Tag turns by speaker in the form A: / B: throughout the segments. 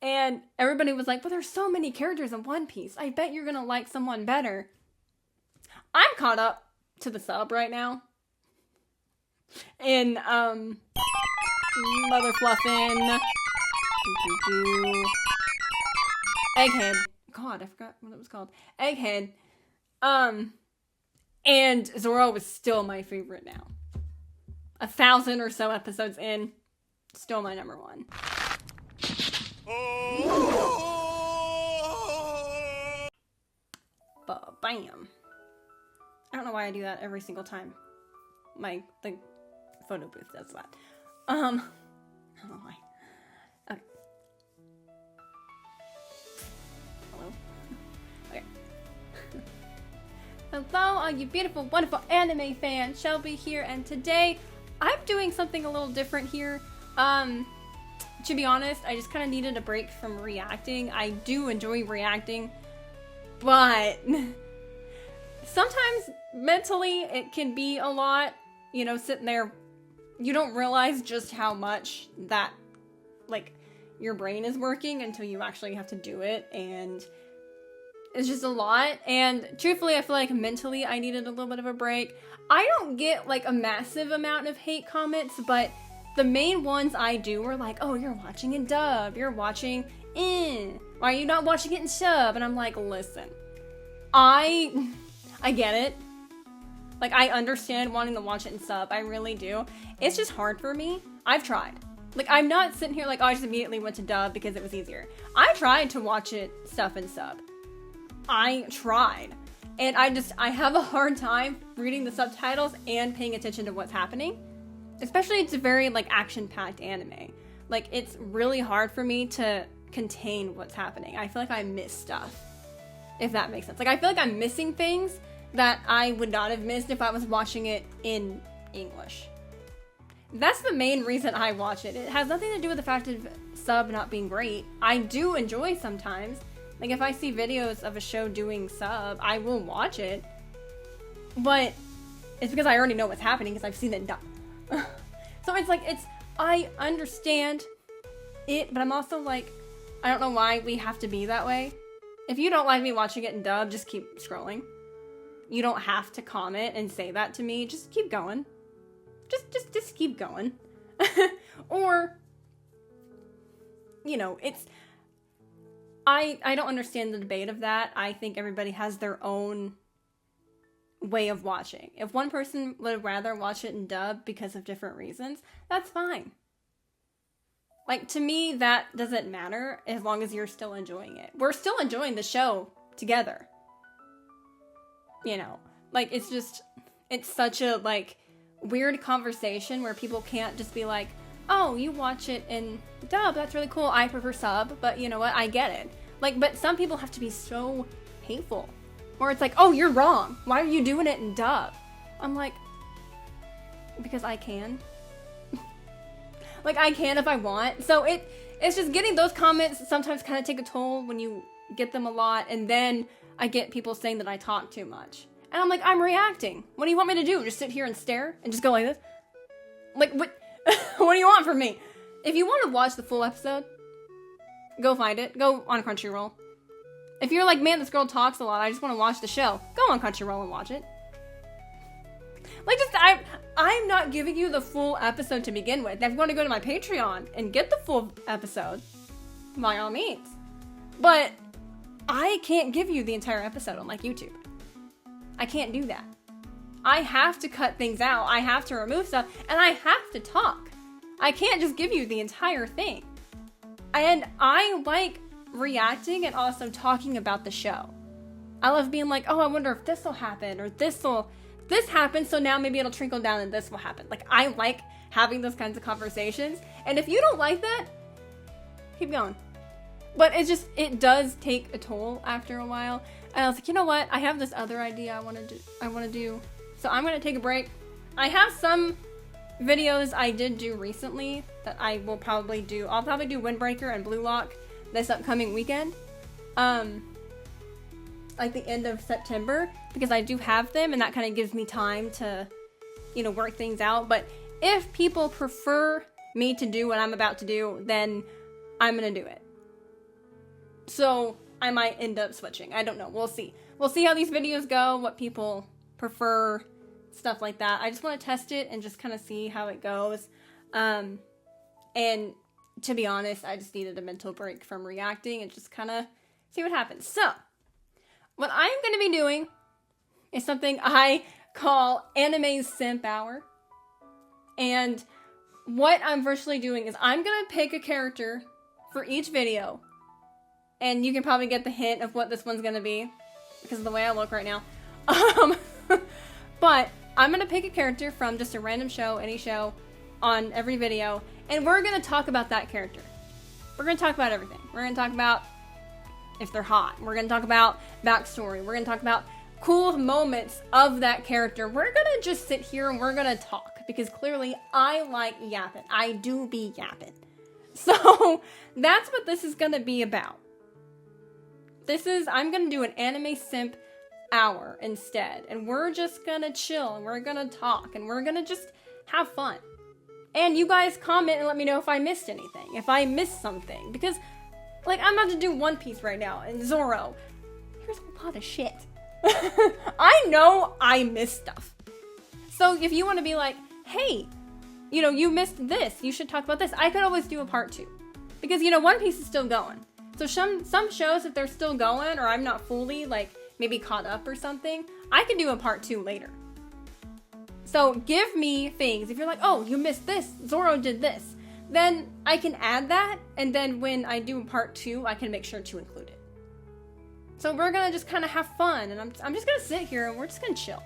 A: And everybody was like, but there's so many characters in One Piece. I bet you're gonna like someone better. I'm caught up to the sub right now. In, Mother Fluffin. Egghead. God, I forgot what it was called. Egghead. And ZORO was still my favorite now. 1,000 or so episodes in, still my number one. But bam. I don't know why I do that every single time. The photo booth does that. I don't know why. Okay. Hello? Okay. Hello, all you beautiful, wonderful anime fans. Shelby here, and today I'm doing something a little different here. To be honest, I just kind of needed a break from reacting. I do enjoy reacting, but sometimes mentally it can be a lot, you know, sitting there. You don't realize just how much that, like, your brain is working until you actually have to do it, and it's just a lot. And truthfully, I feel like mentally I needed a little bit of a break. I don't get, like, a massive amount of hate comments, but the main ones I do are like, oh, you're watching in dub, you're watching in, why are you not watching it in sub? And I'm like, listen, I get it. Like, I understand wanting to watch it in sub, I really do. It's just hard for me. I've tried. Like, I'm not sitting here like, oh, I just immediately went to dub because it was easier. I tried to watch it stuff in sub. I tried. And I have a hard time reading the subtitles and paying attention to what's happening. Especially it's a very, like, action-packed anime. Like, it's really hard for me to contain what's happening. I feel like I miss stuff, if that makes sense. Like, I feel like I'm missing things that I would not have missed if I was watching it in English. That's the main reason I watch it. It has nothing to do with the fact of sub not being great. I do enjoy sometimes. Like, if I see videos of a show doing sub, I will watch it. But it's because I already know what's happening because I've seen it done. So it's like, I understand it, but I'm also like, I don't know why we have to be that way. If you don't like me watching it in dub, just keep scrolling. You don't have to comment and say that to me. Just keep going. Just keep going. Or, you know, I don't understand the debate of that. I think everybody has their own way of watching. If one person would rather watch it in dub because of different reasons, that's fine. Like, to me, that doesn't matter as long as you're still enjoying it. We're still enjoying the show together. You know, like, it's such a, like, weird conversation where people can't just be like, oh, you watch it in dub, that's really cool, I prefer sub, but you know what, I get it. Like, but some people have to be so hateful. Or it's like, oh, you're wrong. Why are you doing it in dub? I'm like, because I can. Like, I can if I want. So it's just getting those comments sometimes kind of take a toll when you get them a lot. And then I get people saying that I talk too much. And I'm like, I'm reacting. What do you want me to do? Just sit here and stare and just go like this? Like, what? What do you want from me? If you want to watch the full episode, go find it. Go on Crunchyroll. If you're like, man, this girl talks a lot, I just want to watch the show, go on Crunchyroll and watch it. Like, just, I'm not giving you the full episode to begin with. If you want to go to my Patreon and get the full episode, by all means. But I can't give you the entire episode on, like, YouTube. I can't do that. I have to cut things out, I have to remove stuff, and I have to talk. I can't just give you the entire thing. And I like reacting and also talking about the show. I love being like, oh, I wonder if this will happen, or this happened, so now maybe it'll trickle down and this will happen. Like, I like having those kinds of conversations. And if you don't like that, keep going. But it does take a toll after a while. And I was like, you know what? I have this other idea I want to do. So I'm going to take a break. I have some videos I did do recently that I will probably do. I'll probably do Windbreaker and Blue Lock this upcoming weekend. Like the end of September, because I do have them, and that kind of gives me time to, you know, work things out. But if people prefer me to do what I'm about to do, then I'm gonna do it. So I might end up switching. I don't know. We'll see. We'll see how these videos go, what people prefer, stuff like that. I just want to test it and just kind of see how it goes. And to be honest, I just needed a mental break from reacting and just kind of see what happens. So, what I'm going to be doing is something I call Anime Simp Hour. And what I'm virtually doing is I'm going to pick a character for each video. And you can probably get the hint of what this one's going to be because of the way I look right now. But I'm going to pick a character from just a random show, any show, on every video. And we're going to talk about that character. We're going to talk about everything. We're going to talk about if they're hot. We're going to talk about backstory. We're going to talk about cool moments of that character. We're going to just sit here and we're going to talk. Because clearly I like yapping. I do be yapping. So that's what this is going to be about. I'm going to do an Anime Simp Hour instead. And we're just going to chill. And we're going to talk. And we're going to just have fun. And you guys comment and let me know if I missed anything. If I missed something. Because, like, I'm about to do One Piece right now. And ZORO. There's a lot of shit. I know I missed stuff. So if you want to be like, hey, you missed this. You should talk about this. I could always do a part 2. Because, One Piece is still going. So some shows, if they're still going, or I'm not fully, like, maybe caught up or something, I can do a part 2 later. So give me things. If you're like, oh, you missed this. ZORO did this. Then I can add that. And then when I do part 2, I can make sure to include it. So we're going to just kind of have fun. And I'm just going to sit here and we're just going to chill.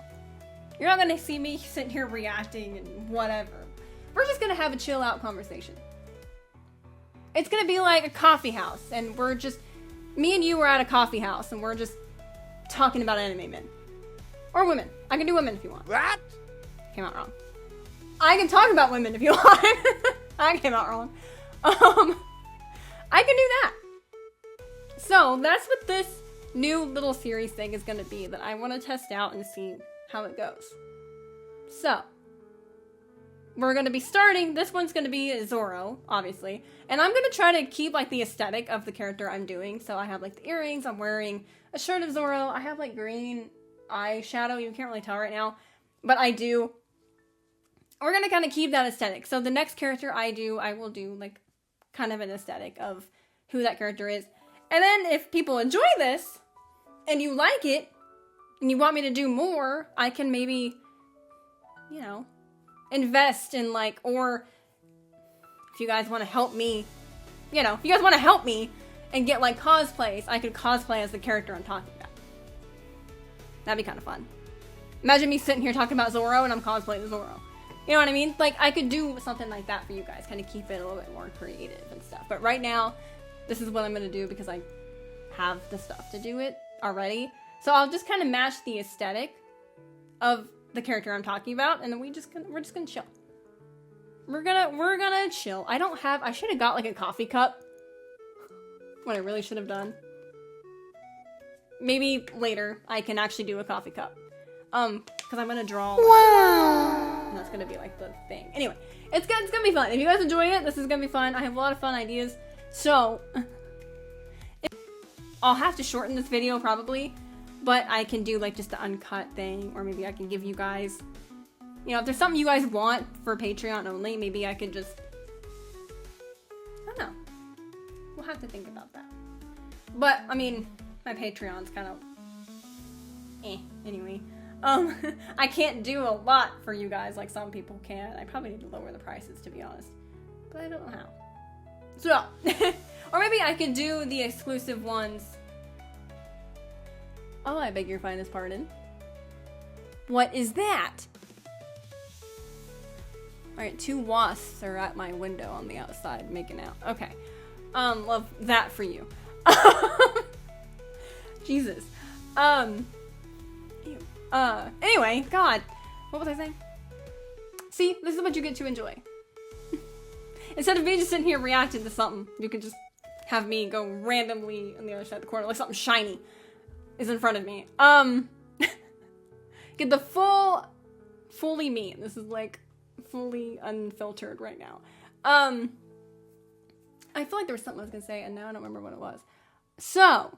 A: You're not going to see me sitting here reacting and whatever. We're just going to have a chill out conversation. It's going to be like a coffee house. And me and you are at a coffee house. And we're just talking about anime men. Or women. I can do women if you want.
B: What?
A: Came out wrong. I can talk about women if you want. I came out wrong. I can do that. So that's what this new little series thing is going to be that I want to test out and see how it goes. So, we're going to be starting, this one's going to be ZORO, obviously, and I'm going to try to keep, like, the aesthetic of the character I'm doing, so I have, like, the earrings, I'm wearing a shirt of ZORO, I have, like, green eyeshadow, you can't really tell right now, but I do. We're going to kind of keep that aesthetic, so the next character I will do, like, kind of an aesthetic of who that character is, and then if people enjoy this, and you like it, and you want me to do more, I can maybe, invest in, like, or if you guys want to help me, if you guys want to help me and get, like, cosplays, I could cosplay as the character I'm talking about. That'd be kind of fun. Imagine me sitting here talking about ZORO and I'm cosplaying ZORO. You know what I mean? Like, I could do something like that for you guys, kind of keep it a little bit more creative and stuff. But right now, this is what I'm going to do because I have the stuff to do it already. So I'll just kind of match the aesthetic of the character I'm talking about, and then we're just gonna chill. We're gonna chill. I should have got like a coffee cup. What I really should have done. Maybe later I can actually do a coffee cup. Because I'm gonna draw. Wow. And that's gonna be like the thing. Anyway, it's gonna be fun. If you guys enjoy it, this is gonna be fun. I have a lot of fun ideas. So I'll have to shorten this video probably. But I can do, like, just the uncut thing. Or maybe I can give you guys... if there's something you guys want for Patreon only, maybe I could just... I don't know. We'll have to think about that. But, I mean, my Patreon's kind of... Anyway. I can't do a lot for you guys like some people can. I probably need to lower the prices, to be honest. But I don't know how. So... or maybe I could do the exclusive ones... Oh, I beg your finest pardon. What is that? Alright, 2 wasps are at my window on the outside making out. Okay. Love that for you. Jesus. Anyway, God. What was I saying? See, this is what you get to enjoy. Instead of me just sitting here reacting to something, you could just have me go randomly on the other side of the corner, like something shiny is in front of me. Get the fully me. This is like fully unfiltered right now. I feel like there was something I was gonna say and now I don't remember what it was. So,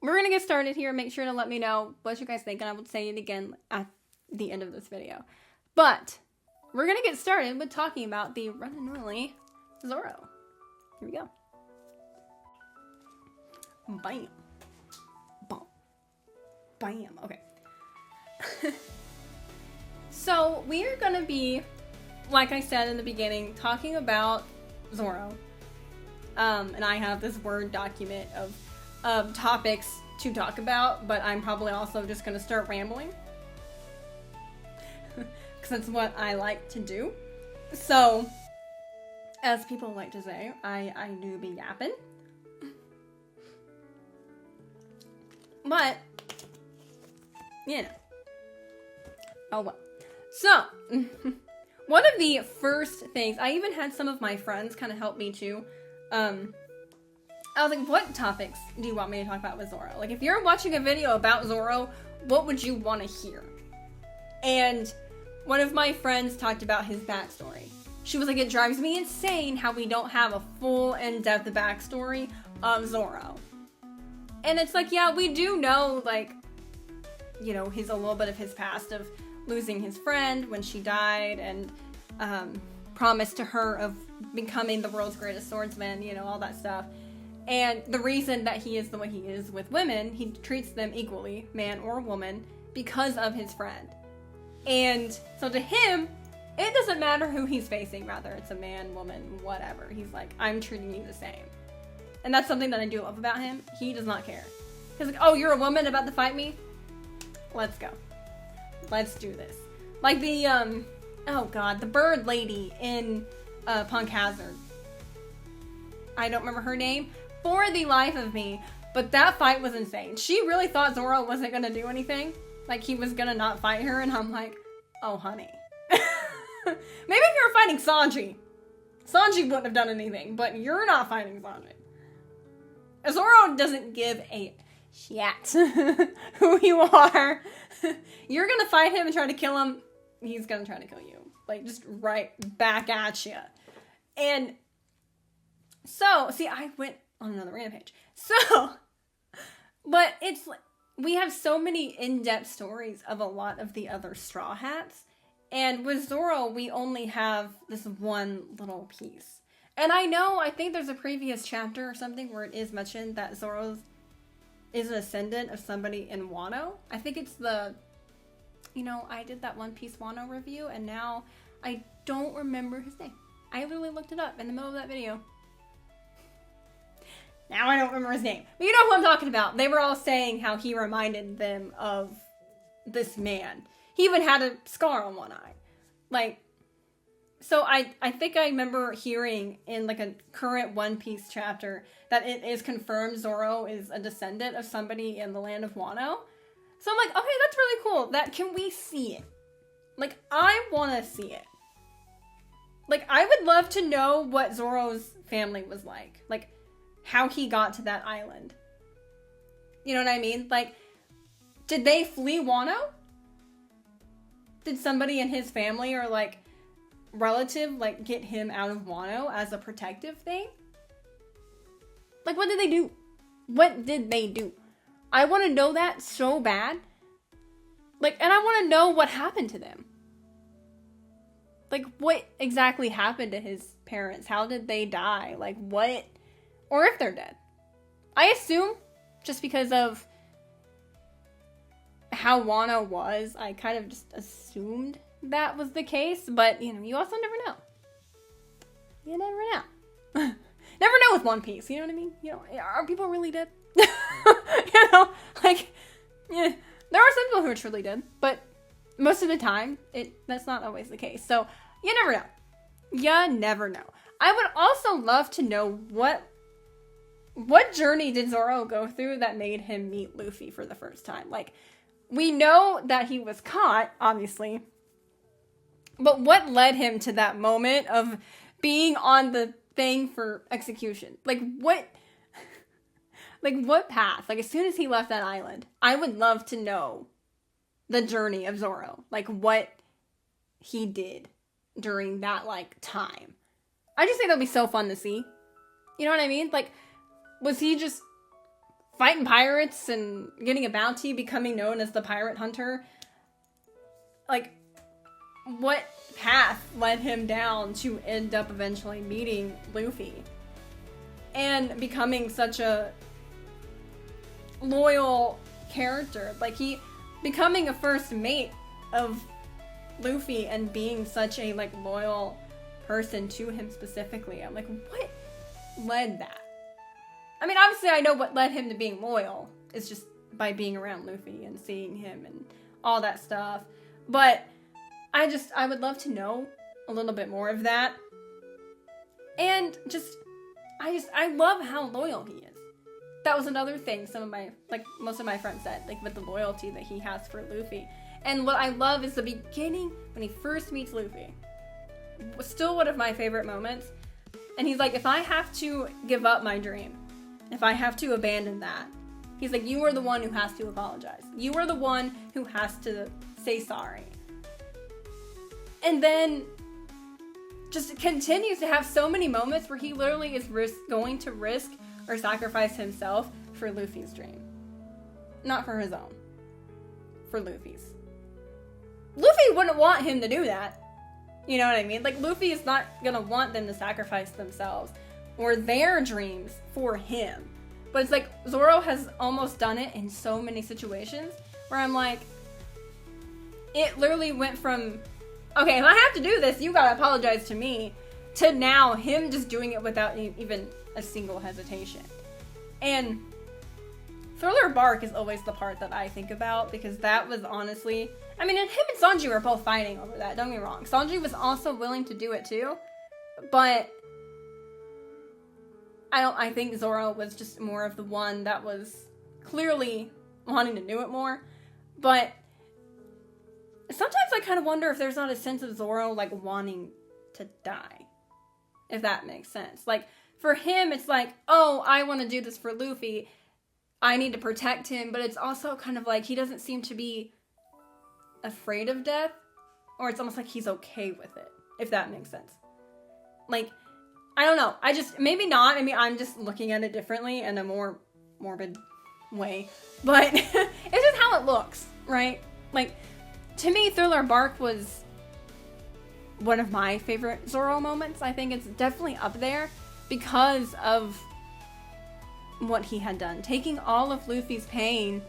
A: we're going to get started here. Make sure to let me know what you guys think, and I will say it again at the end of this video. But, we're going to get started with talking about the Run and Only ZORO. Here we go. Bam. Bam. Bam. Okay. So, we are going to be, like I said in the beginning, talking about ZORO. And I have this Word document of topics to talk about, but I'm probably also just going to start rambling. Because that's what I like to do. So, as people like to say, I do be yapping. But, you know. Oh well. So, one of the first things, I even had some of my friends kind of help me too. I was like, what topics do you want me to talk about with ZORO? Like, if you're watching a video about ZORO, what would you want to hear? And one of my friends talked about his backstory. She was like, it drives me insane how we don't have a full, in-depth backstory of ZORO. And it's like, yeah, we do know, like, you know, a little bit of his past of losing his friend when she died and promise to her of becoming the world's greatest swordsman, you know, all that stuff. And the reason that he is the way he is with women, he treats them equally, man or woman, because of his friend. And so to him, it doesn't matter who he's facing, rather it's a man, woman, whatever. He's like, I'm treating you the same. And that's something that I do love about him. He does not care. He's like, oh, you're a woman about to fight me? Let's go. Let's do this. Like the, oh god, the bird lady in Punk Hazard. I don't remember her name for the life of me, but that fight was insane. She really thought ZORO wasn't gonna do anything. Like, he was gonna not fight her, and I'm like, oh, honey. Maybe if you were fighting Sanji wouldn't have done anything, but you're not fighting Sanji. ZORO doesn't give a shit who you are. You're gonna fight him and try to kill him, he's gonna try to kill you. Like, just right back at you. And so, see, I went on another rampage. So, but it's like, we have so many in-depth stories of a lot of the other Straw Hats. And with ZORO, we only have this one little piece. And I think there's a previous chapter or something where it is mentioned that ZORO is an ascendant of somebody in Wano. I think it's the, you know, I did that One Piece Wano review, and now I don't remember his name. I literally looked it up in the middle of that video. Now I don't remember his name. But you know who I'm talking about. They were all saying how he reminded them of this man. He even had a scar on one eye. Like, so I think I remember hearing in like a current One Piece chapter that it is confirmed ZORO is a descendant of somebody in the land of Wano. So I'm like, okay, that's really cool. Can we see it? Like, I want to see it. Like, I would love to know what ZORO's family was like. Like, how he got to that island. You know what I mean? Like, did they flee Wano? Did somebody in his family or, like, relative, like, get him out of Wano as a protective thing? Like, what did they do? What did they do? I want to know that so bad. Like, and I want to know what happened to them. Like, what exactly happened to his parents? How did they die? Like, what? Or if they're dead. I assume, just because of how Wano was, I kind of just assumed that was the case. But, you know, you also never know. You never know. Never know with One Piece, you know what I mean? You know, are people really dead? You know, like, yeah, there are some people who are truly dead, but most of the time, that's not always the case. So, you never know. You never know. I would also love to know what journey did ZORO go through that made him meet Luffy for the first time? Like, we know that he was caught, obviously, but what led him to that moment of being on the thing for execution? Like, what path? Like, as soon as he left that island, I would love to know the journey of ZORO. Like, what he did during that, like, time. I just think that'd be so fun to see. You know what I mean? Like, was he just fighting pirates and getting a bounty, becoming known as the pirate hunter. Like, what path led him down to end up eventually meeting Luffy? And becoming such a loyal character. Like, becoming a first mate of Luffy and being such a, like, loyal person to him specifically. I'm like, what led that? I mean, obviously I know what led him to being loyal. It's just by being around Luffy and seeing him and all that stuff. But I would love to know a little bit more of that. And I love how loyal he is. That was another thing most of my friends said, like, with the loyalty that he has for Luffy. And what I love is the beginning, when he first meets Luffy. Was still one of my favorite moments. And he's like, if I have to give up my dream, if I have to abandon that, he's like, you are the one who has to apologize. You are the one who has to say sorry. And then just continues to have so many moments where he literally is going to risk or sacrifice himself for Luffy's dream. Not for his own. For Luffy's. Luffy wouldn't want him to do that. You know what I mean? Like, Luffy is not gonna want them to sacrifice themselves or their dreams for him. But it's like, Zoro has almost done it in so many situations where I'm like, it literally went from, okay, if I have to do this, you gotta apologize to me, to now him just doing it without even a single hesitation. And Thriller Bark is always the part that I think about, because that was honestly, I mean, and him and Sanji were both fighting over that, don't get me wrong. Sanji was also willing to do it too, but I think Zoro was just more of the one that was clearly wanting to do it more. But sometimes I kind of wonder if there's not a sense of Zoro, like, wanting to die. If that makes sense. Like, for him, it's like, oh, I want to do this for Luffy. I need to protect him. But it's also kind of like, he doesn't seem to be afraid of death. Or it's almost like he's okay with it. If that makes sense. Like, I don't know. Maybe not. Maybe I'm just looking at it differently in a more morbid way. But it's just how it looks, right? Like, to me, Thriller Bark was one of my favorite Zoro moments. I think it's definitely up there because of what he had done. Taking all of Luffy's pain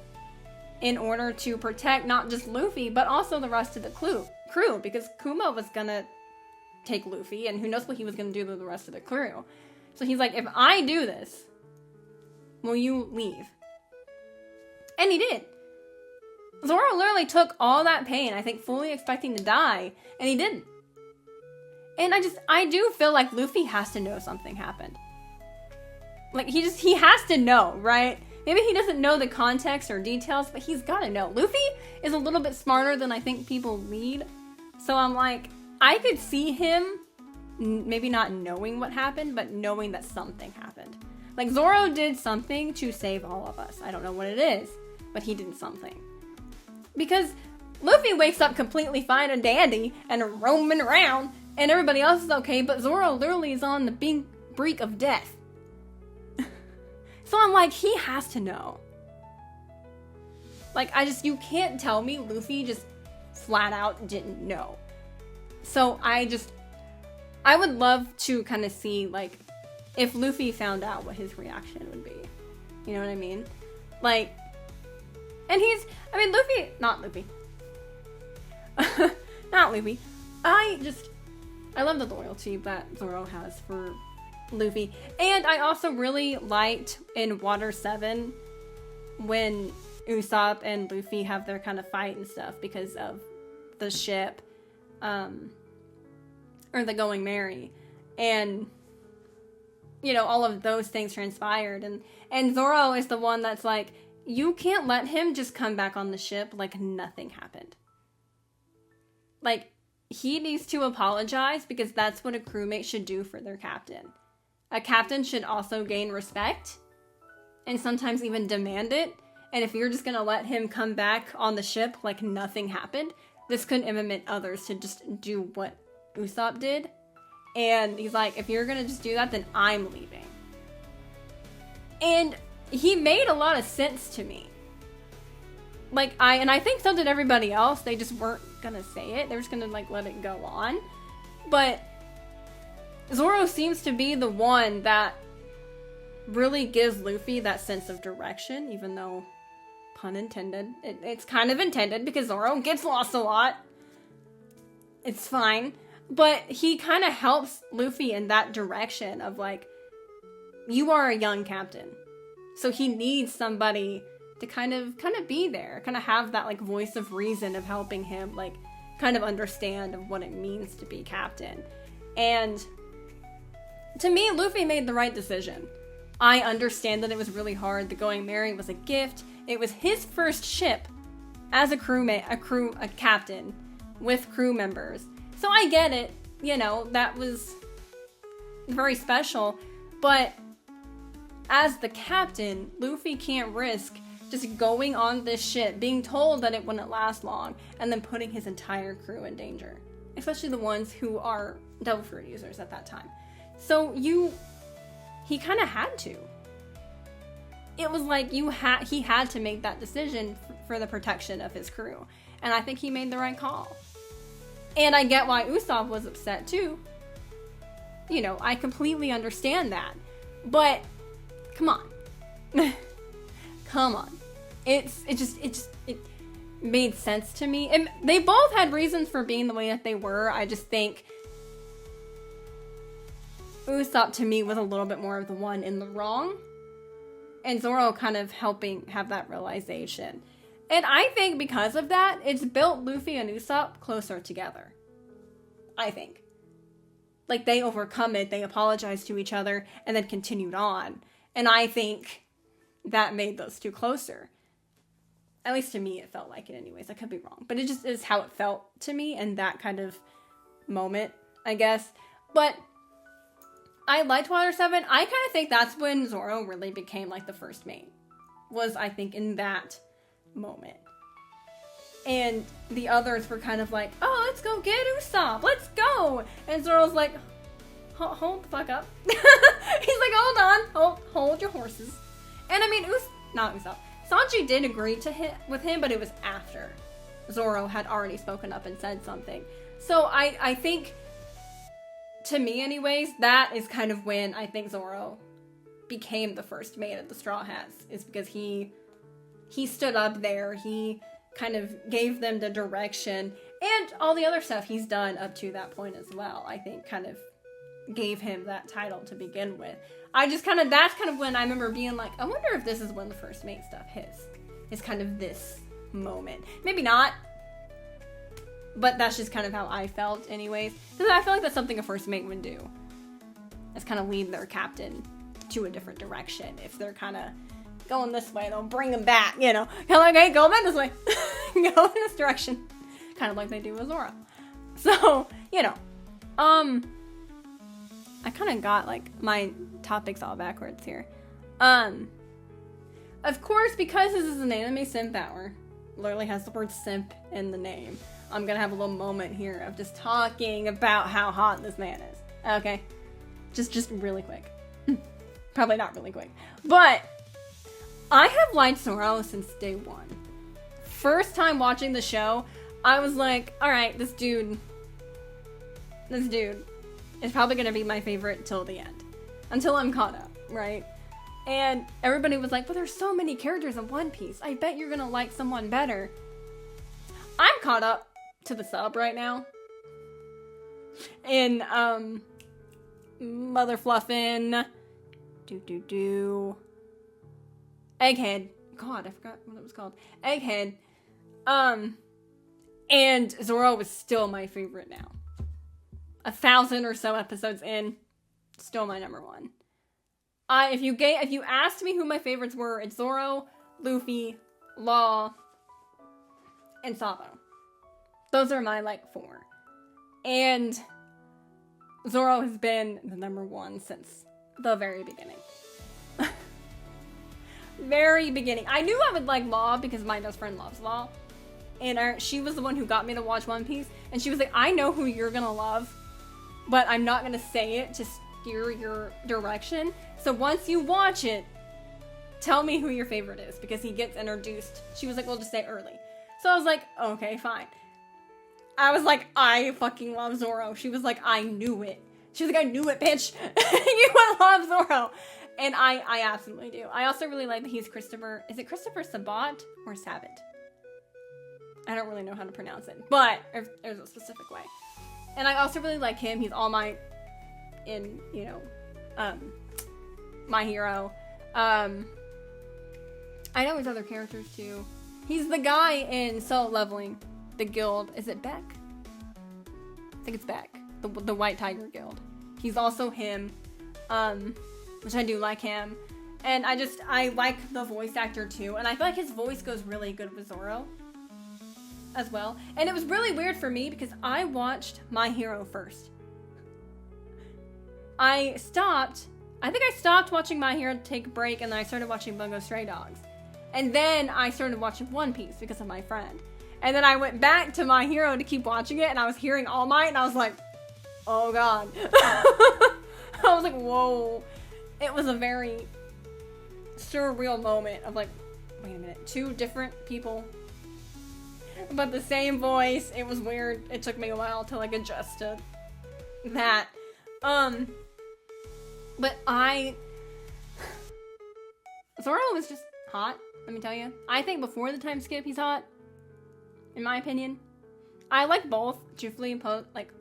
A: in order to protect not just Luffy, but also the rest of the crew. Because Kuma was gonna take Luffy, and who knows what he was gonna do to the rest of the crew. So he's like, if I do this, will you leave? And he did. Zoro literally took all that pain, I think fully expecting to die, and he didn't. And I do feel like Luffy has to know something happened. Like, he has to know, right? Maybe he doesn't know the context or details, but he's gotta know. Luffy is a little bit smarter than I think people need. So I'm like, I could see him maybe not knowing what happened, but knowing that something happened. Like, Zoro did something to save all of us. I don't know what it is, but he did something. Because Luffy wakes up completely fine and dandy and roaming around, and everybody else is okay, but Zoro literally is on the brink of death. So I'm like, he has to know. Like, you can't tell me Luffy just flat out didn't know. So I would love to kind of see, like, if Luffy found out, what his reaction would be. You know what I mean? Like, and not Luffy. Not Luffy. I love the loyalty that Zoro has for Luffy. And I also really liked in Water 7 when Usopp and Luffy have their kind of fight and stuff because of the ship, or the Going Merry. And, you know, all of those things transpired. And Zoro is the one that's like, you can't let him just come back on the ship like nothing happened. Like, he needs to apologize because that's what a crewmate should do for their captain. A captain should also gain respect and sometimes even demand it. And if you're just going to let him come back on the ship like nothing happened, this could implement others to just do what Usopp did. And he's like, if you're going to just do that, then I'm leaving. And he made a lot of sense to me. Like, I think so did everybody else. They just weren't gonna say it. They were just gonna, like, let it go on. But Zoro seems to be the one that really gives Luffy that sense of direction, even though, pun intended, it's kind of intended because Zoro gets lost a lot. It's fine. But he kind of helps Luffy in that direction of, like, you are a young captain. So he needs somebody to kind of be there, kind of have that, like, voice of reason of helping him, like, kind of understand of what it means to be captain. And to me, Luffy made the right decision. I understand that it was really hard. The Going Merry was a gift. It was his first ship as a captain with crew members. So I get it, you know, that was very special. But as the captain, Luffy can't risk just going on this ship, being told that it wouldn't last long, and then putting his entire crew in danger. Especially the ones who are devil fruit users at that time. So he kind of had to. It was like he had to make that decision for the protection of his crew. And I think he made the right call. And I get why Usopp was upset too. You know, I completely understand that. But, come on. Come on. It made sense to me. And they both had reasons for being the way that they were. I just think Usopp to me was a little bit more of the one in the wrong. And Zoro kind of helping have that realization. And I think because of that, it's built Luffy and Usopp closer together. I think. Like, they overcome it, they apologize to each other, and then continued on. And I think that made those two closer. At least to me, it felt like it anyways. I could be wrong. But it just is how it felt to me in that kind of moment, I guess. But I liked Water 7. I kind of think that's when Zoro really became, like, the first mate. Was, I think, in that moment. And the others were kind of like, oh, let's go get Usopp. Let's go. And Zoro's like, hold the fuck up. He's like, hold on. Hold your horses. And I mean, not Usopp. Sanji did agree with him, but it was after Zoro had already spoken up and said something. So I think, to me anyways, that is kind of when I think Zoro became the first mate of the Straw Hats. Is because he stood up there, he kind of gave them the direction, and all the other stuff he's done up to that point as well, I think kind of gave him that title to begin with. That's kind of when I remember being like, I wonder if this is when the first mate stuff hits. It's kind of this moment. Maybe not, but that's just kind of how I felt anyways. Because I feel like that's something a first mate would do. Is kind of lead their captain to a different direction. If they're kind of going this way, they'll bring them back, you know. Kind of like, hey, go back this way. Go in this direction. Kind of like they do with Zoro. So, you know. I kind of got, like, my topics all backwards here. Of course, because this is an anime simp hour, literally has the word simp in the name, I'm gonna have a little moment here of just talking about how hot this man is. Okay? Just really quick. Probably not really quick. But I have liked Zoro since day one. First time watching the show, I was like, alright, this dude is probably going to be my favorite till the end. Until I'm caught up, right? And everybody was like, but there's so many characters in One Piece. I bet you're going to like someone better. I'm caught up to the sub right now. In, Mother Fluffin', Egghead. God, I forgot what it was called. Egghead. And Zoro was still my favorite now. 1,000 or so episodes in, still my number one. If you asked me who my favorites were, it's Zoro, Luffy, Law, and Sabo. Those are my, like, 4. And Zoro has been the number one since the very beginning. Very beginning. I knew I would like Law because my best friend loves Law. And she was the one who got me to watch One Piece. And she was like, I know who you're gonna love, but I'm not gonna say it to steer your direction. So once you watch it, tell me who your favorite is, because he gets introduced. She was like, we'll just say early. So I was like, okay, fine. I was like, I fucking love Zoro. She was like, I knew it. She was like, I knew it, bitch. You would love Zoro. And I absolutely do. I also really like that he's Christopher. Is it Christopher Sabat or Sabat? I don't really know how to pronounce it, but there's a specific way. And I also really like him. He's All Might in, you know, My Hero. I know his other characters too. He's the guy in Solo Leveling, the guild. Is it Beck? I think it's Beck. The White Tiger Guild. He's also him. Which I do like him. And I like the voice actor too. And I feel like his voice goes really good with Zoro as well. And it was really weird for me because I watched My Hero first. I think I stopped watching My Hero to take a break, and then I started watching Bungo Stray Dogs. And then I started watching One Piece because of my friend. And then I went back to My Hero to keep watching it, and I was hearing All Might, and I was like, oh god. I was like, whoa. It was a very surreal moment of like, wait a minute, two different people, but the same voice. It was weird. It took me a while to like adjust to that. But Zoro was just hot, let me tell you. I think before the time skip, he's hot, in my opinion. I like both Jufli and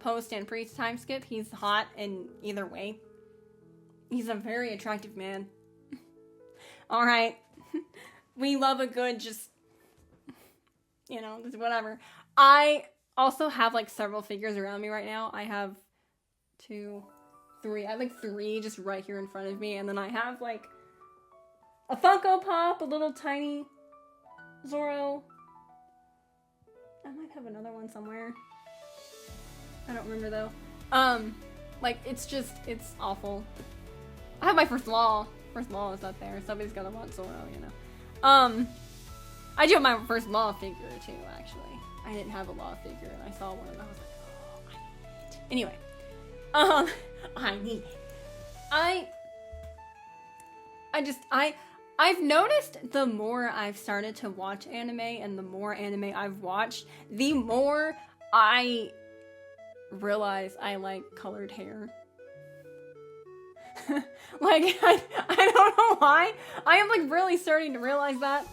A: post and pre time skip. He's hot in either way. He's a very attractive man. Alright. We love a good just, you know, whatever. I also have like several figures around me right now. I have 2, 3. I have like 3 just right here in front of me. And then I have like a Funko Pop, a little tiny Zoro. I might have another one somewhere. I don't remember though. Like it's awful. I have my first law. First law is up there. Somebody's gonna want Zoro, you know. I do have my first law figure too, actually. I didn't have a law figure and I saw one and I was like, oh, I need it. Anyway. I need it. I've noticed the more I've started to watch anime and the more anime I've watched, the more I realize I like colored hair. Like, I don't know why. I am like really starting to realize that.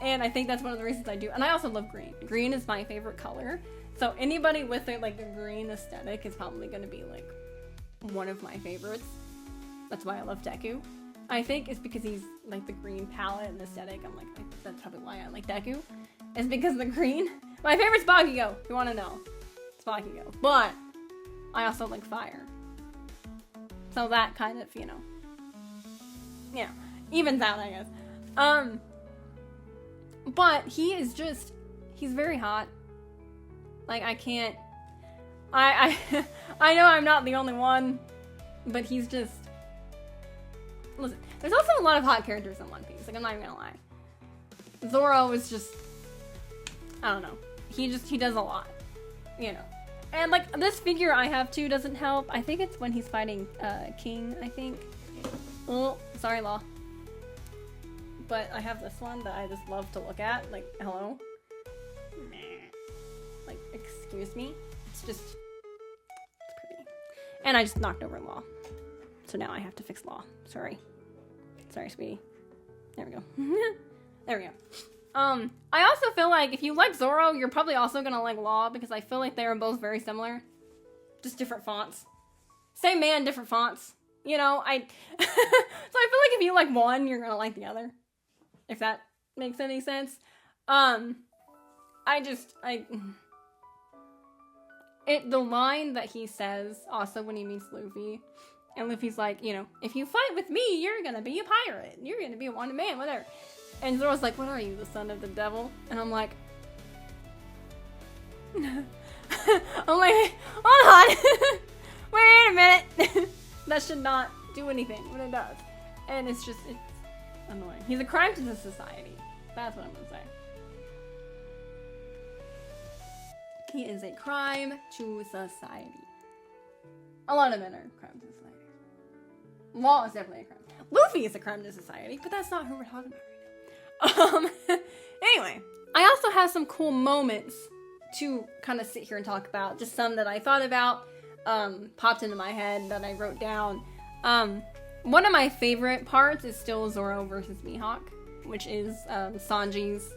A: And I think that's one of the reasons I do. And I also love green. Green is my favorite color. So anybody with like a green aesthetic is probably going to be like one of my favorites. That's why I love Deku. I think it's because he's like the green palette and aesthetic. I'm like, that's probably why I like Deku. It's because of the green. My favorite's Bakugo, if you want to know. It's Bakugo. But I also like fire. So that kind of, you know, yeah, evens out, I guess. But he's very hot. Like, I know I'm not the only one, but he's just, listen, there's also a lot of hot characters in One Piece, like, I'm not even gonna lie. Zoro is just, I don't know, he does a lot, you know. And, like, this figure I have, too, doesn't help. I think it's when he's fighting, King, I think. Oh, sorry, Law. But I have this one that I just love to look at. Like, hello? Like, excuse me? It's pretty. And I just knocked over Law. So now I have to fix Law. Sorry, sweetie. There we go. There we go. I also feel like if you like Zoro, you're probably also gonna like Law, because I feel like they are both very similar. Just different fonts. Same man, different fonts. You know, so I feel like if you like one, you're gonna like the other. If that makes any sense. The line that he says also when he meets Luffy, and Luffy's like, you know, if you fight with me, you're gonna be a pirate. You're gonna be a wanted man, whatever. And Zoro's like, what are you, the son of the devil? And I'm like, hold on. Wait a minute. That should not do anything, but it does. And it's annoying. He's a crime to the society. That's what I'm gonna say. He is a crime to society. A lot of men are crime to society. Law is definitely a crime. Luffy is a crime to society, but that's not who we're talking about right now. Anyway, I also have some cool moments to kind of sit here and talk about. Just some that I thought about, popped into my head that I wrote down. One of my favorite parts is still Zoro versus Mihawk, which is Sanji's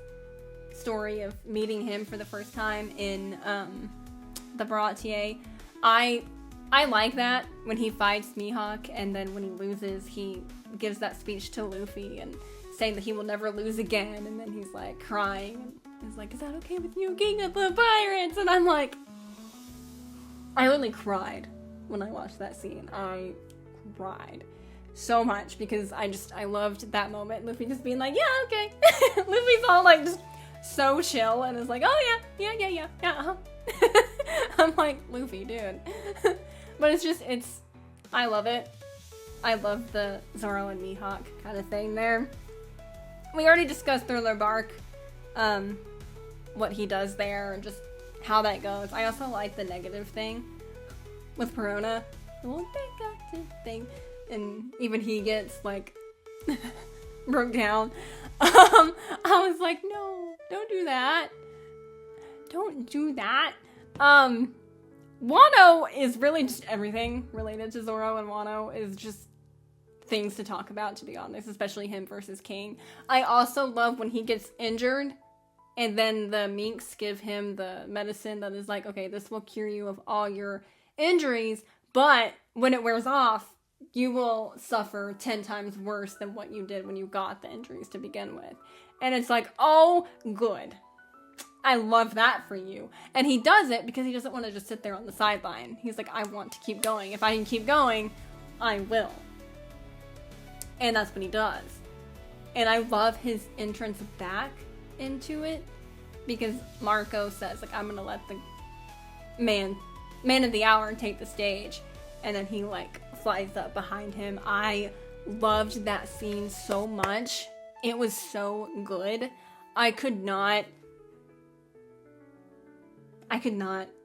A: story of meeting him for the first time in the Baratier. I like that when he fights Mihawk, and then when he loses, he gives that speech to Luffy and saying that he will never lose again, and then he's like crying. He's like, "Is that okay with you, King of the Pirates?" And I'm like, I literally cried when I watched that scene. I cried so much because I loved that moment. Luffy just being like, "Yeah, okay." Luffy's all like just so chill and is like, "Oh yeah, uh-huh." I'm like, Luffy, dude. But I love it. I love the Zoro and Mihawk kind of thing there. We already discussed Thriller Bark, what he does there and just how that goes. I also like the negative thing with Perona. The little thing. And even he gets like broke down. I was like, no, don't do that. Don't do that. Wano is really just everything related to Zoro, and Wano is just things to talk about, to be honest, especially him versus King. I also love when he gets injured and then the minks give him the medicine that is like, okay, this will cure you of all your injuries, but when it wears off, you will suffer 10 times worse than what you did when you got the injuries to begin with. And it's like, oh, good. I love that for you. And he does it because he doesn't want to just sit there on the sideline. He's like, I want to keep going. If I can keep going, I will. And that's what he does. And I love his entrance back into it because Marco says, like, I'm going to let the man of the hour take the stage. And then he, like, flies up behind him. I loved that scene so much. It was so good. I could not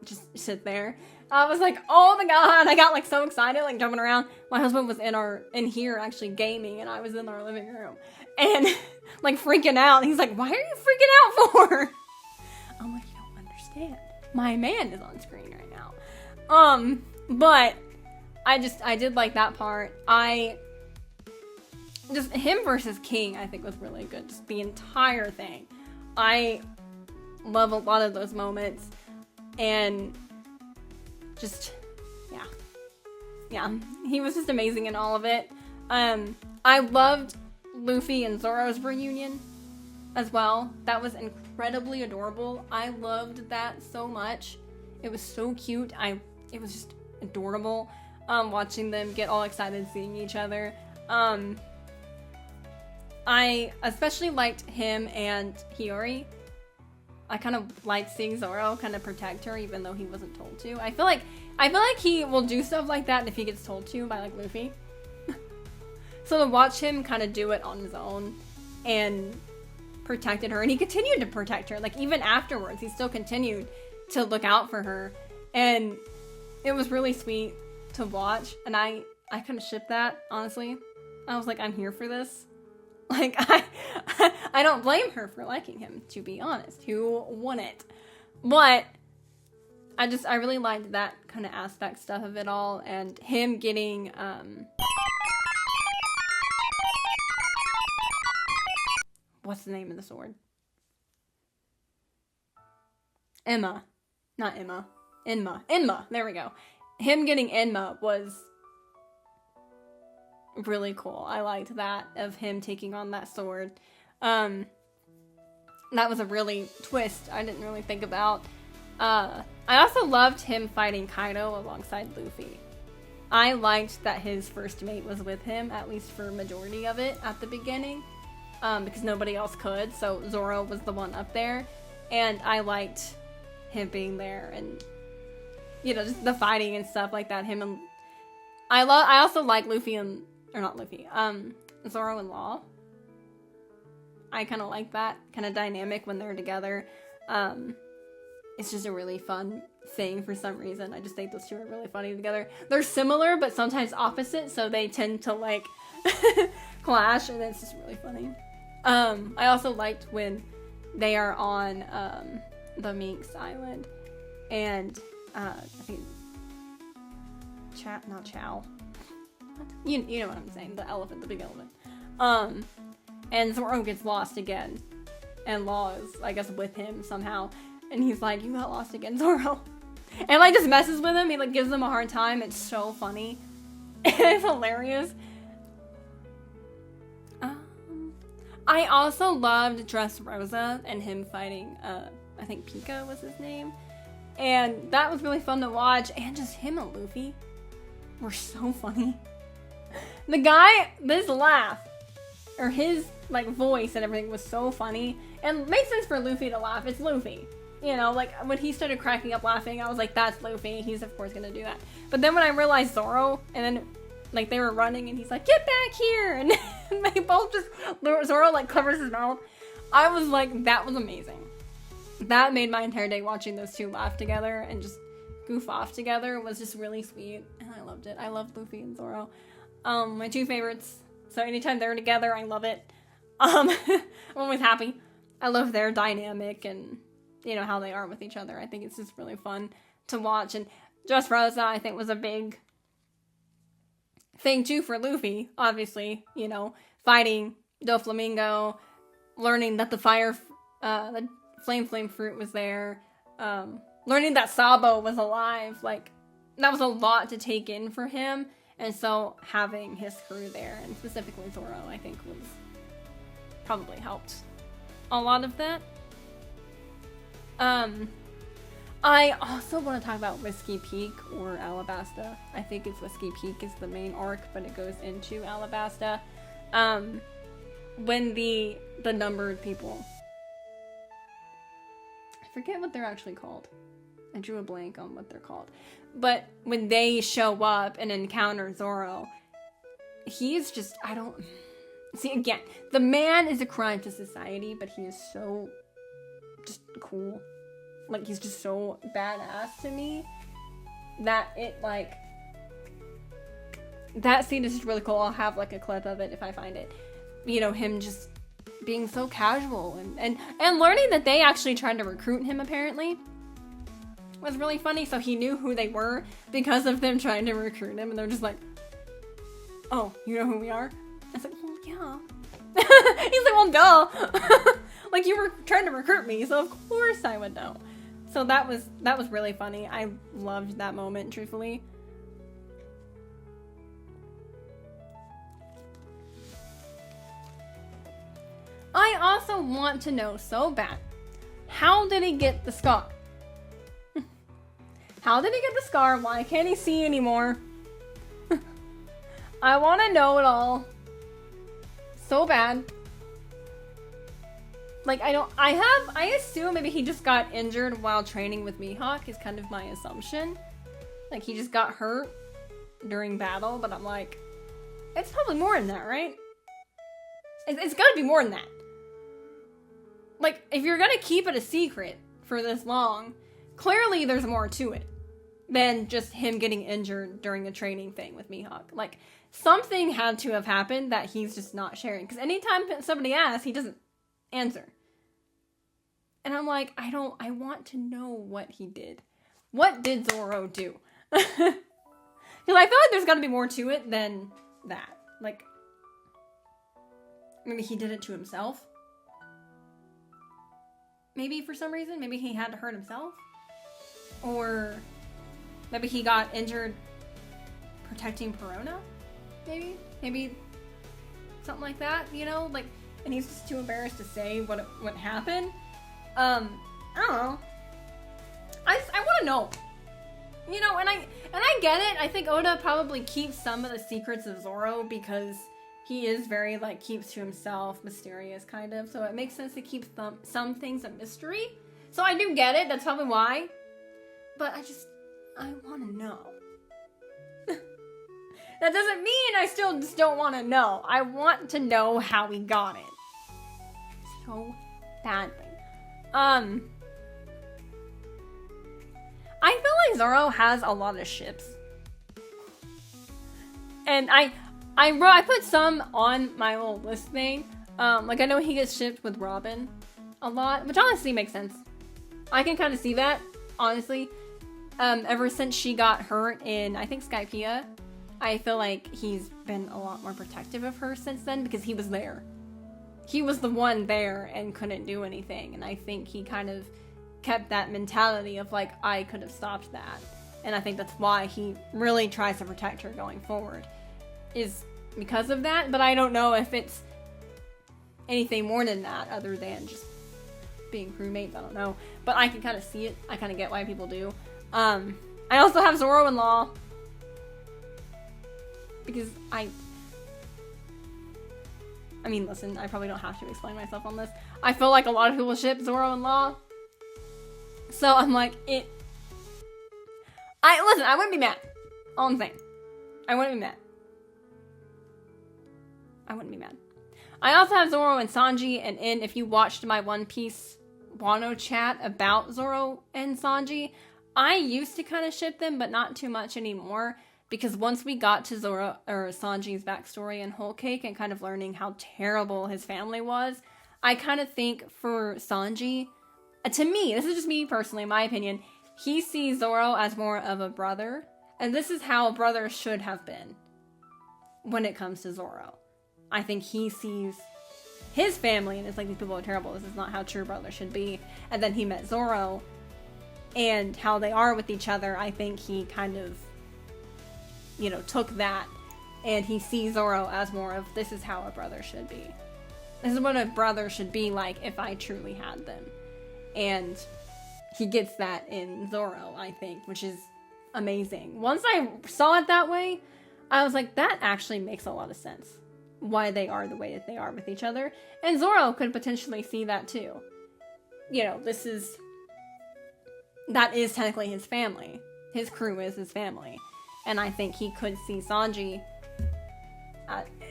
A: just sit there. I was like, oh my god, I got like so excited, like jumping around. My husband was in here actually gaming, and I was in our living room and like freaking out. He's like, why are you freaking out for? I'm like, you don't understand. My man is on screen right now. But I did like that part. Just him versus King, I think was really good. Just the entire thing. I love a lot of those moments. And just, yeah, he was just amazing in all of it. I loved Luffy and Zoro's reunion as well. That was incredibly adorable. I loved that so much. It was so cute. It was just adorable, watching them get all excited seeing each other. I especially liked him and Hiyori. I kind of like seeing Zoro kind of protect her, even though he wasn't told to. I feel like he will do stuff like that if he gets told to by like Luffy. So to watch him kind of do it on his own and protected her, and he continued to protect her, like even afterwards, he still continued to look out for her, and it was really sweet to watch. And I kind of shipped that, honestly. I was like, I'm here for this. Like, I don't blame her for liking him, to be honest. Who wouldn't? But I really liked that kind of aspect stuff of it all, and him getting, what's the name of the sword? Emma. Not Emma. Enma. There we go. Him getting Enma was really cool. I liked that, of him taking on that sword. That was a really twist I didn't really think about. I also loved him fighting Kaido alongside Luffy. I liked that his first mate was with him, at least for majority of it at the beginning, because nobody else could, so Zoro was the one up there, and I liked him being there, and you know, just the fighting and stuff like that. Him and I also like Luffy and Zoro and Law. I kind of like that kind of dynamic when they're together. it's just a really fun thing for some reason. I just think those two are really funny together. They're similar, but sometimes opposite, so they tend to like clash, and it's just really funny. I also liked when they are on the Minx Island, and I think not Chow. What? You know what I'm saying? The elephant, the big elephant. And Zoro gets lost again, and Law is, I guess, with him somehow, and he's like, "You got lost again, Zoro," and like just messes with him. He like gives him a hard time. It's so funny. It's hilarious. I also loved Dressrosa and him fighting, I think Pika was his name. And that was really fun to watch. And just him and Luffy were so funny. The guy, this laugh, or his like voice and everything was so funny. And it makes sense for Luffy to laugh. It's Luffy. You know, like when he started cracking up laughing, I was like, that's Luffy. He's of course gonna do that. But then when I realized Zoro, and then like they were running and he's like, get back here, and they both just, Zoro like covers his mouth. I was like, that was amazing. That made my entire day watching those two laugh together and just goof off together. It was just really sweet, and I loved it. I loved Luffy and Zoro. My two favorites. So anytime they're together, I love it. I'm always happy. I love their dynamic and, you know, how they are with each other. I think it's just really fun to watch. And Dressrosa, I think, was a big thing too for Luffy, obviously, you know, fighting Doflamingo, learning that the flame fruit was there, learning that Sabo was alive, like, that was a lot to take in for him, and so having his crew there, and specifically Zoro, I think was probably helped a lot of that. I also want to talk about Whiskey Peak or Alabasta. I think it's Whiskey Peak is the main arc, but it goes into Alabasta. When the numbered people, I forget what they're actually called. I drew a blank on what they're called. But when they show up and encounter Zoro, he's just, see, again, the man is a crime to society, but he is so just cool. Like, he's just so badass to me that it, like, that scene is just really cool. I'll have, like, a clip of it if I find it. You know, him just being so casual and learning that they actually tried to recruit him, apparently, was really funny. So he knew who they were because of them trying to recruit him, and they're just like, oh, you know who we are? I was like, well, yeah. He's like, well, duh. Like, you were trying to recruit me, so of course I would know. So that was really funny. I loved that moment, truthfully. I also want to know so bad, how did he get the scar? How did he get the scar? Why can't he see anymore? I want to know it all so bad. Like, I assume maybe he just got injured while training with Mihawk is kind of my assumption. Like, he just got hurt during battle, but I'm like, it's probably more than that, right? It's gotta be more than that. Like, if you're gonna keep it a secret for this long, clearly there's more to it than just him getting injured during a training thing with Mihawk. Like, something had to have happened that he's just not sharing. Because anytime somebody asks, he doesn't answer. And I'm like, I want to know what he did. What did Zoro do? Because I feel like there's got to be more to it than that. Like, maybe he did it to himself. Maybe for some reason. Maybe he had to hurt himself. Or maybe he got injured protecting Perona. Maybe something like that, you know? Like, and he's just too embarrassed to say what happened. I don't know. I want to know. You know, and I get it. I think Oda probably keeps some of the secrets of Zoro because he is very, like, keeps to himself, mysterious, kind of. So it makes sense to keep some things a mystery. So I do get it. That's probably why. But I want to know. That doesn't mean I still just don't want to know. I want to know how he got it. So badly. I feel like Zoro has a lot of ships. And I put some on my little list thing. Like I know he gets shipped with Robin a lot, which honestly makes sense. I can kind of see that, honestly. Ever since she got hurt in, I think, Skypiea, I feel like he's been a lot more protective of her since then because he was there. He was the one there and couldn't do anything. And I think he kind of kept that mentality of like, I could have stopped that. And I think that's why he really tries to protect her going forward, is because of that. But I don't know if it's anything more than that other than just being crewmates. I don't know. But I can kind of see it. I kind of get why people do. I also have Zoro-in-law. Because I mean, listen, I probably don't have to explain myself on this. I feel like a lot of people ship Zoro-in-law. So I'm like, listen, I wouldn't be mad. All I'm saying. I wouldn't be mad. I wouldn't be mad. I also have Zoro and Sanji, and if you watched my One Piece Wano chat about Zoro and Sanji, I used to kind of ship them, but not too much anymore. Because once we got to Zoro or Sanji's backstory in Whole Cake and kind of learning how terrible his family was, I kind of think for Sanji, to me, this is just me personally, my opinion, he sees Zoro as more of a brother. And this is how a brother should have been when it comes to Zoro. I think he sees his family and it's like, these people are terrible. This is not how true brothers should be. And then he met Zoro and how they are with each other. I think he kind of, you know, took that and he sees Zoro as more of, this is how a brother should be. This is what a brother should be like if I truly had them. And he gets that in Zoro, I think, which is amazing. Once I saw it that way, I was like, that actually makes a lot of sense. Why they are the way that they are with each other. And Zoro could potentially see that too. You know, that is technically his family. His crew is his family. And I think he could see Sanji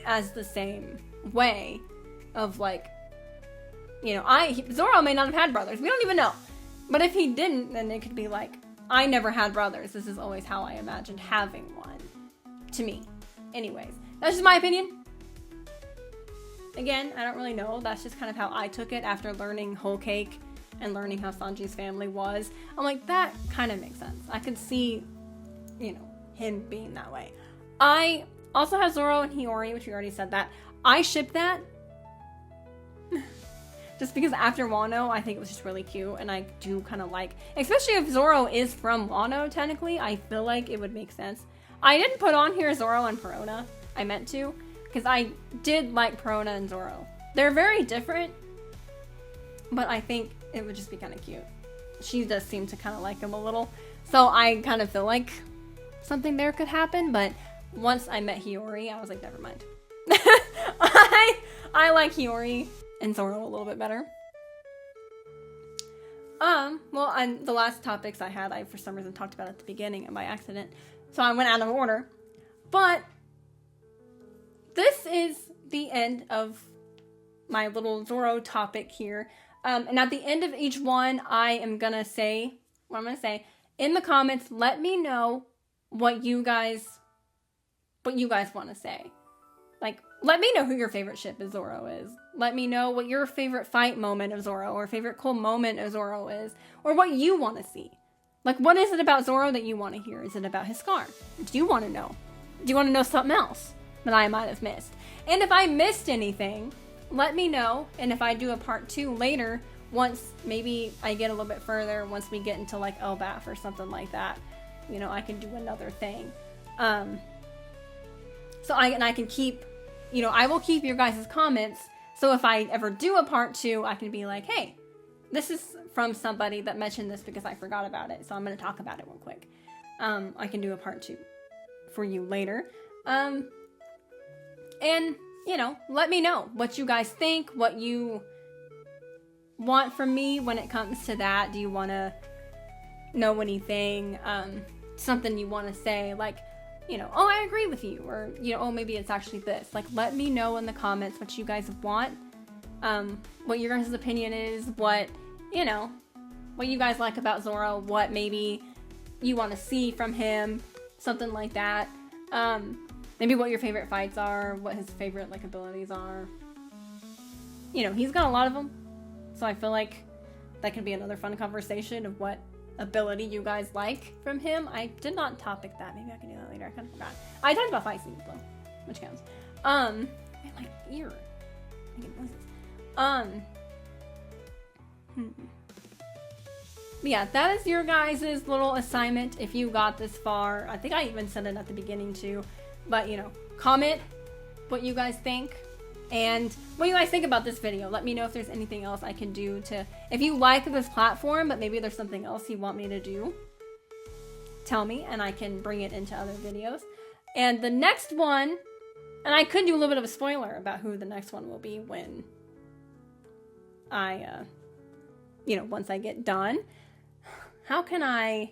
A: as the same way of like, you know, Zoro may not have had brothers. We don't even know. But if he didn't, then it could be like, I never had brothers. This is always how I imagined having one. To me. Anyways, that's just my opinion. Again, I don't really know. That's just kind of how I took it after learning Whole Cake and learning how Sanji's family was. I'm like, that kind of makes sense. I could see, you know, him being that way. I also have Zoro and Hiyori, which we already said that. I ship that. Just because after Wano, I think it was just really cute. And I do kind of like, especially if Zoro is from Wano, technically, I feel like it would make sense. I didn't put on here Zoro and Perona. I meant to. Because I did like Perona and Zoro. They're very different. But I think it would just be kind of cute. She does seem to kind of like him a little. So I kind of feel like something there could happen. But once I met Hiyori, I was like, never mind. I like Hiyori and Zoro a little bit better. Well, and the last topics I had, I for some reason talked about at the beginning and by accident. So I went out of order. But this is the end of my little Zoro topic here. And at the end of each one, I am going to say, what I'm going to say, in the comments, let me know what you guys want to say. Like, let me know who your favorite ship of Zoro is. Let me know what your favorite fight moment of Zoro or favorite cool moment of Zoro is. Or what you want to see. Like, what is it about Zoro that you want to hear? Is it about his scar? Do you want to know? Do you want to know something else that I might have missed? And if I missed anything, let me know. And if I do a part 2 later, once maybe I get a little bit further, once we get into like Elbaf or something like that, you know, I can do another thing. So I can keep, you know, I will keep your guys' comments. So if I ever do a part 2, I can be like, hey, this is from somebody that mentioned this because I forgot about it. So I'm going to talk about it real quick. I can do a part 2 for you later. And, you know, let me know what you guys think, what you want from me when it comes to that. Do you want to know anything? Something you want to say, like, you know, oh, I agree with you, or, you know, oh, maybe it's actually this. Like, let me know in the comments what you guys want, what your guys' opinion is, what, you know, what you guys like about Zoro, what maybe you want to see from him, something like that. Maybe what your favorite fights are, what his favorite like abilities are. You know, he's got a lot of them, so I feel like that could be another fun conversation of what ability you guys like from him. I did not topic that. Maybe I can do that later. I kind of forgot. I talked about fight scenes though, which counts. Man, my ear. Making noises. But yeah, that is your guys' little assignment if you got this far. I think I even said it at the beginning too. But, you know, comment what you guys think and what you guys think about this video. Let me know if there's anything else I can do to... If you like this platform, but maybe there's something else you want me to do, tell me and I can bring it into other videos. And the next one... And I could do a little bit of a spoiler about who the next one will be when I, you know, once I get done. How can I'm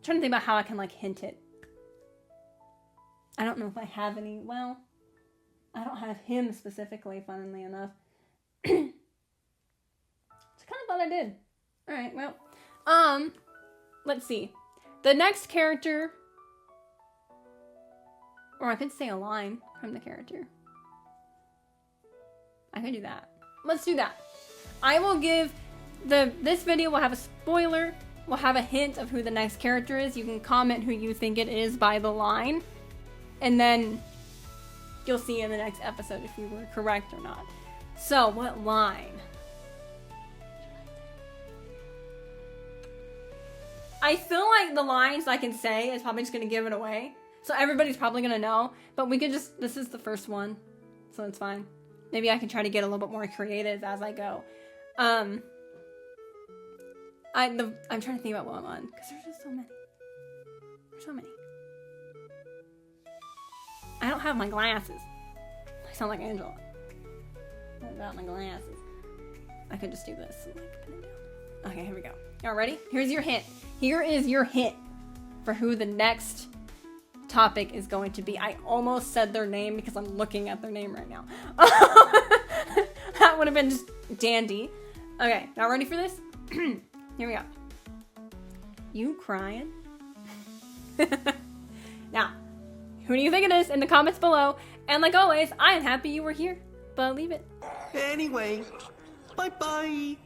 A: trying to think about how I can, like, hint it. I don't know if I have any. Well, I don't have him specifically, funnily enough. It's kind of thought I did. Alright, well. Let's see. The next character... Or I could say a line from the character. I could do that. Let's do that. I will give this video will have a spoiler. We'll have a hint of who the next character is. You can comment who you think it is by the line. And then you'll see in the next episode if you were correct or not. So, what line? I feel like the lines I can say is probably just going to give it away. So everybody's probably going to know. But we could just... This is the first one. So it's fine. Maybe I can try to get a little bit more creative as I go. I'm trying to think about what one. Because there's just so many. There's so many. I don't have my glasses. I sound like Angela. Without my glasses. I could just do this and like pin it down. Okay, here we go. Y'all ready? Here's your hint. Here is your hint for who the next topic is going to be. I almost said their name because I'm looking at their name right now. That would have been just dandy. Okay, now ready for this? Here we go. You crying? Now, who do you think it is in the comments below? And like always, I am happy you were here, but leave it.
B: Anyway, bye-bye.